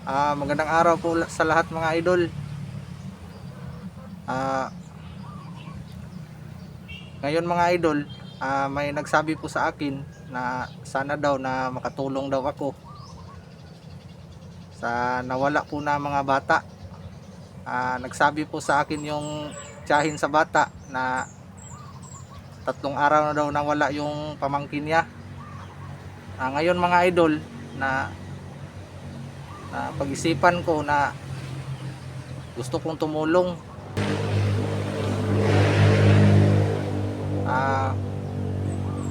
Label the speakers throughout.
Speaker 1: Magandang araw po sa lahat mga idol. Ah, Ngayon mga idol, may nagsabi po sa akin na sana daw na makatulong daw ako sa nawala po na mga bata. Nagsabi po sa akin yung tiyahin sa bata na 3 araw na daw nawala yung pamangkin niya. Ngayon mga idol, na pag-isipan ko na gusto kong tumulong. Ah,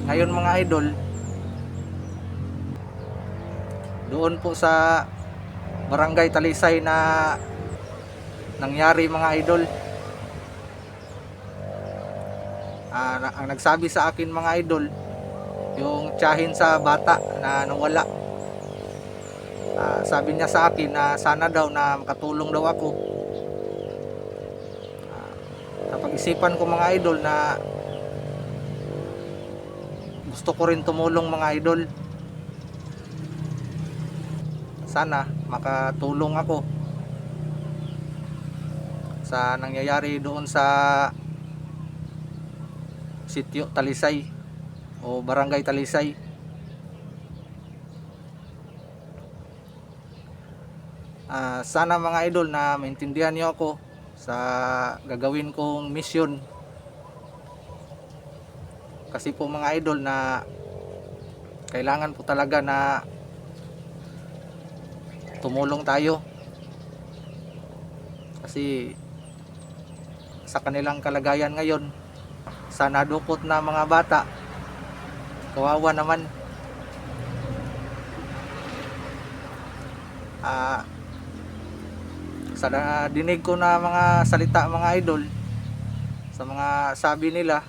Speaker 1: Ngayon mga idol, doon po sa Barangay Talisay na nangyari mga idol. Ang nagsabi sa akin mga idol, yung tiyahin sa bata na nawala. Sabi niya sa akin na sana daw na makatulong daw ako. Napag-isipan ko mga idol na gusto ko rin tumulong mga idol. Sana makatulong ako sa nangyayari doon sa Sitio Talisay o Barangay Talisay. Sana mga idol na maintindihan niyo ako sa gagawin kong mission. Kasi po mga idol na kailangan po talaga na tumulong tayo. Kasi sa kanilang kalagayan ngayon, sa nadukot na mga bata, kawawa naman. Sa dinig ko na mga salita mga idol, sa mga sabi nila,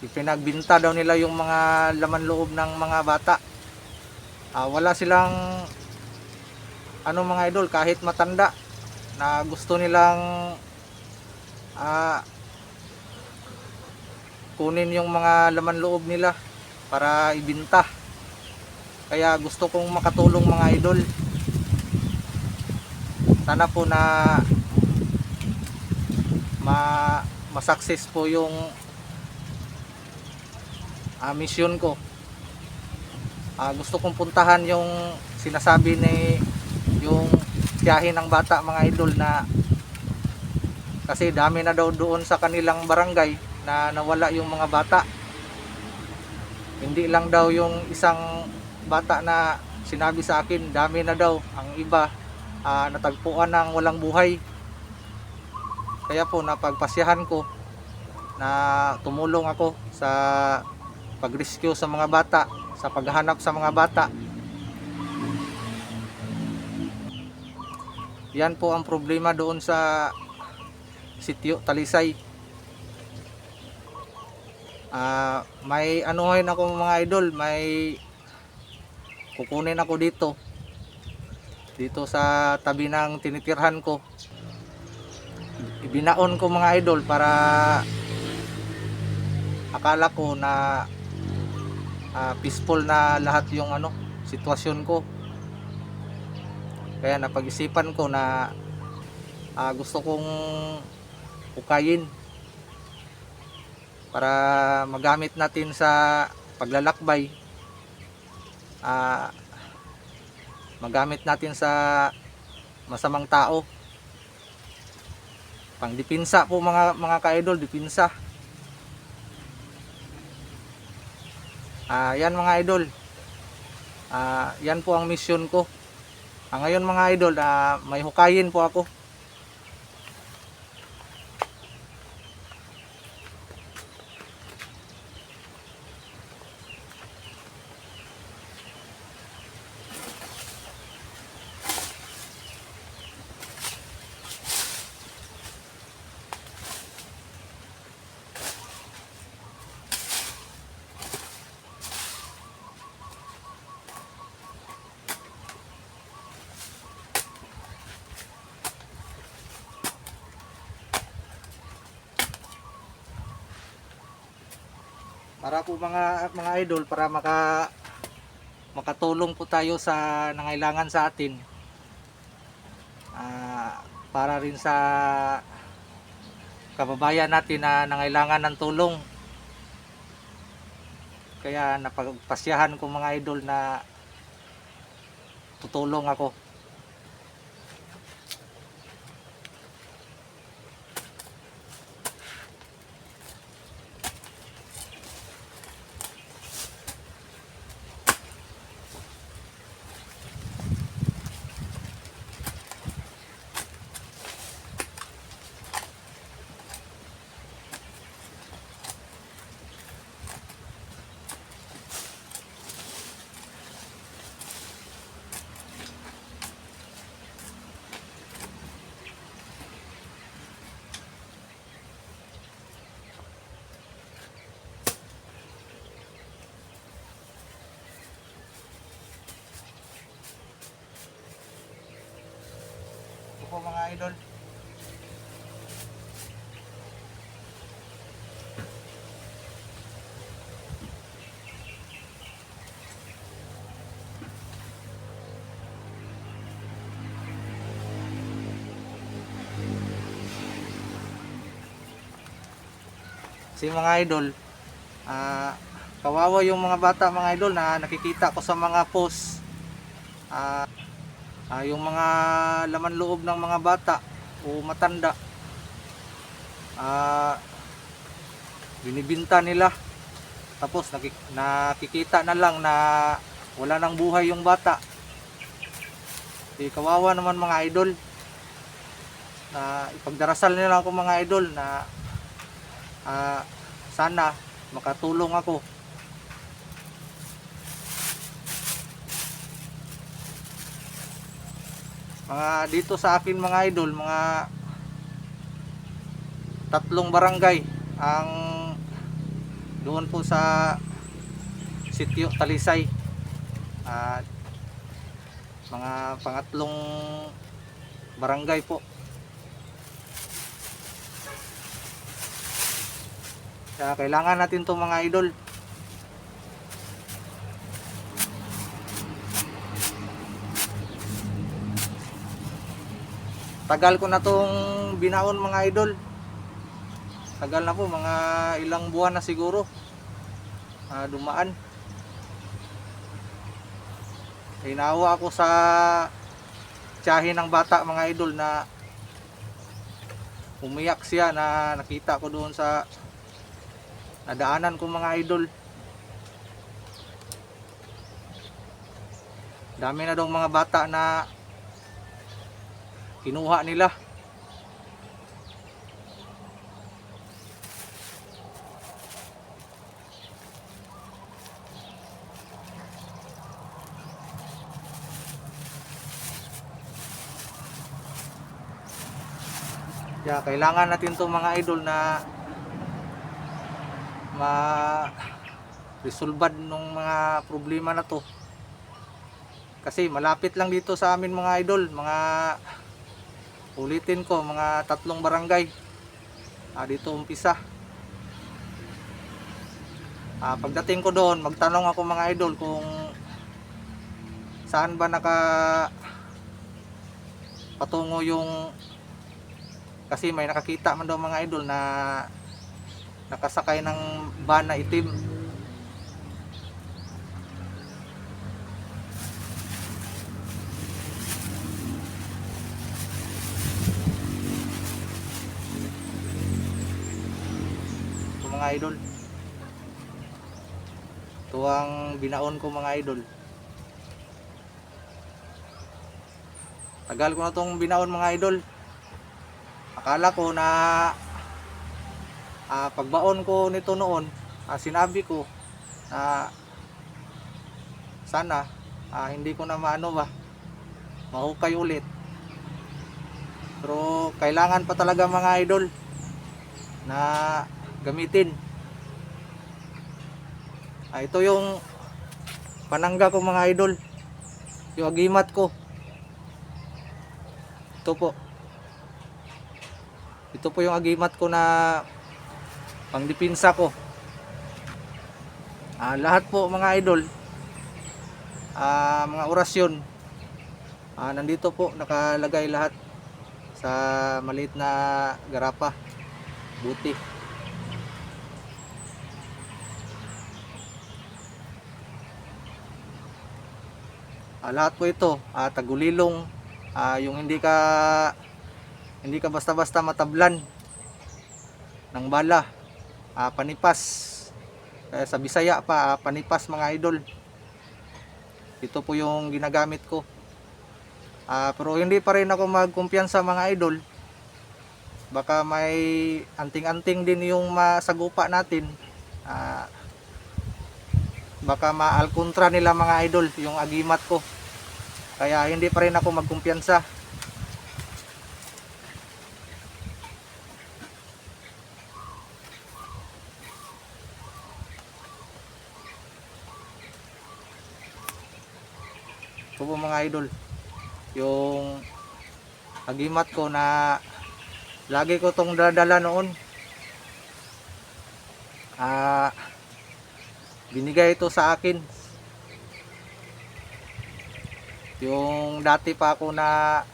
Speaker 1: ipinagbinta daw nila yung mga laman loob ng mga bata. Wala silang mga idol, kahit matanda na gusto nilang kunin yung mga laman loob nila para ibinta. Kaya gusto kong makatulong mga idol. Sana po na ma-success po yung mission ko. Gusto kong puntahan yung sinasabi ni yung tiyahin ng bata mga idol, na kasi dami na daw doon sa kanilang barangay na nawala yung mga bata. Hindi lang daw yung isang bata na sinabi sa akin, dami na daw. Ang iba natagpuan ng walang buhay. Kaya po napagpasyahan ko na tumulong ako sa pag-rescue sa mga bata, sa paghahanap sa mga bata. Yan po ang problema doon sa Sitio Talisay. May anuhin ako mga idol, may kukunin ako dito sa tabi ng tinitirhan ko. Ibinaon ko mga idol para akala ko na peaceful na lahat yung sitwasyon ko. Kaya napag-isipan ko na gusto kong hukayin para magamit natin sa paglalakbay, magamit natin sa masamang tao, pang dipinsa po mga ka-idol, dipinsa. Yan mga idol, yan po ang mission ko. Ngayon mga idol, may hukayin po ako. Para po mga idol, para makatulong po tayo sa nangailangan sa atin, para rin sa kababayan natin na nangailangan ng tulong. Kaya napagpasyahan ko mga idol na tutulong ako. Ito po mga idol. Si mga idol, kawawa yung mga bata mga idol na nakikita ko sa mga post. Yung mga laman loob ng mga bata o matanda, binibinta nila, tapos nakikita na lang na wala nang buhay yung bata. Kawawa naman mga idol. Ipagdarasal nila ako mga idol na sana makatulong ako. Mga dito sa akin mga idol, mga 3 barangay ang doon po sa Sitio Talisay. Mga pangatlong barangay po. Kaya kailangan natin to mga idol. Tagal ko na tong binaon mga idol. Tagal na po, mga ilang buwan na siguro dumaan. Hinawa ako sa tiyahin ng bata mga idol na umiyak siya na nakita ko doon sa nadaanan ko mga idol. Dami na daw mga bata na kinuha nila. Kaya kailangan natin to mga idol na ma-resolve nung mga problema na to. Kasi malapit lang dito sa amin mga idol, mga ulitin ko, mga 3 barangay dito umpisa. Pagdating ko doon, magtanong ako mga idol kung saan ba patungo yung, kasi may nakakita man daw mga idol na nakasakay ng van na itim. Ito mga idol, ito ang binaon ko mga idol. Tagal ko na itong binaon mga idol. Akala ko na pagbaon ko nito noon, sinabi ko na sana hindi ko na mahukay ulit. Pero kailangan pa talaga mga idol na gamitin. Ito yung panangga ko mga idol, yung agimat ko. Ito po yung agimat ko na pangdipinsa ko. Lahat po mga idol mga orasyon. Nandito po nakalagay lahat sa maliit na garapa, buti. Lahat po ito tagulilong, yung hindi ka basta-basta matablan ng bala, panipas. Sa Bisaya pa, panipas mga idol. Ito po yung ginagamit ko. Pero hindi pa rin ako magkumpiyansa mga idol. Baka may anting-anting din yung masagupa natin. Baka maalkontra nila mga idol yung agimat ko. Kaya hindi pa rin ako magkumpiyansa. Ito po mga idol, yung agimat ko na lagi ko tong dadala noon. Binigay ito sa akin yung dati pa ako na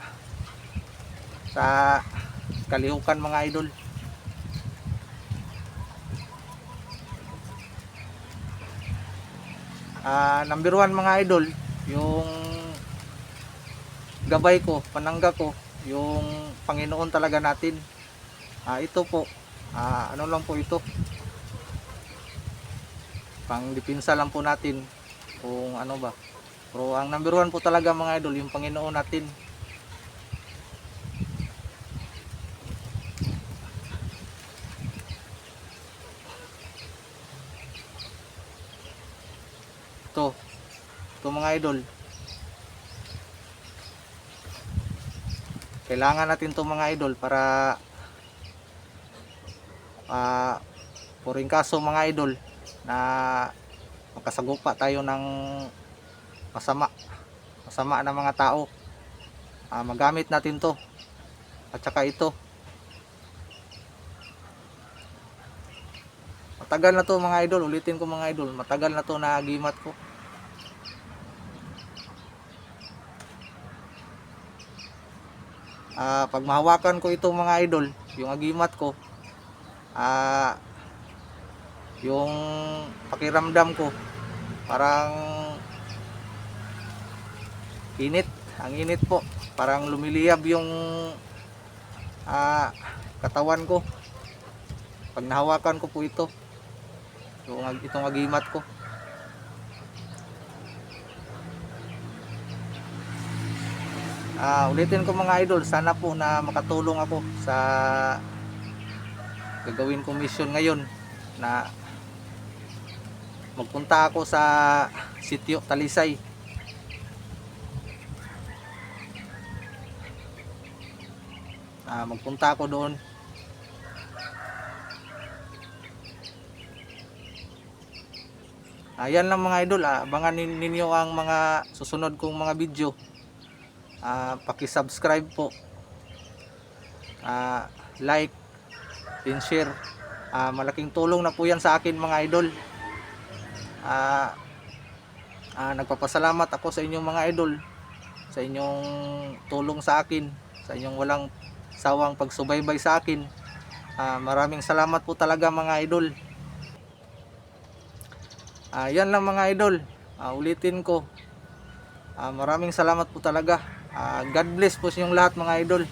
Speaker 1: sa Kalihukan mga idol. Number 1 mga idol, yung gabay ko, panangga ko, yung Panginoon talaga natin. Ito po, ano lang po ito, pang depensa lang po natin kung ano ba. Pero ang number 1 po talaga mga idol, yung Panginoon natin. Ito mga idol, kailangan natin to mga idol para puring kaso mga idol na makasagupa tayo ng masama na mga tao. Magamit natin to. At saka ito, matagal na to mga idol, ulitin ko mga idol, matagal na to na agimat ko. Pag mahawakan ko ito mga idol, yung agimat ko, yung pakiramdam ko parang init, ang init po, parang lumiliyab yung katawan ko pag nahawakan ko po ito, itong agimat ko. Ulitin ko mga idol, sana po na makatulong ako sa gagawin kong mission ngayon, na magpunta ako sa sitio Talisay. Magpunta ako doon. Ayan lang mga idol, abangan ninyo ang mga susunod kong mga video. Paki-subscribe po, like and share. Malaking tulong na po yan sa akin mga idol. Nagpapasalamat ako sa inyong mga idol, sa inyong tulong sa akin, sa inyong walang sawang pagsubaybay sa akin. Maraming salamat po talaga mga idol. Yan lang mga idol, ulitin ko, maraming salamat po talaga. God bless po sa inyong lahat mga idol.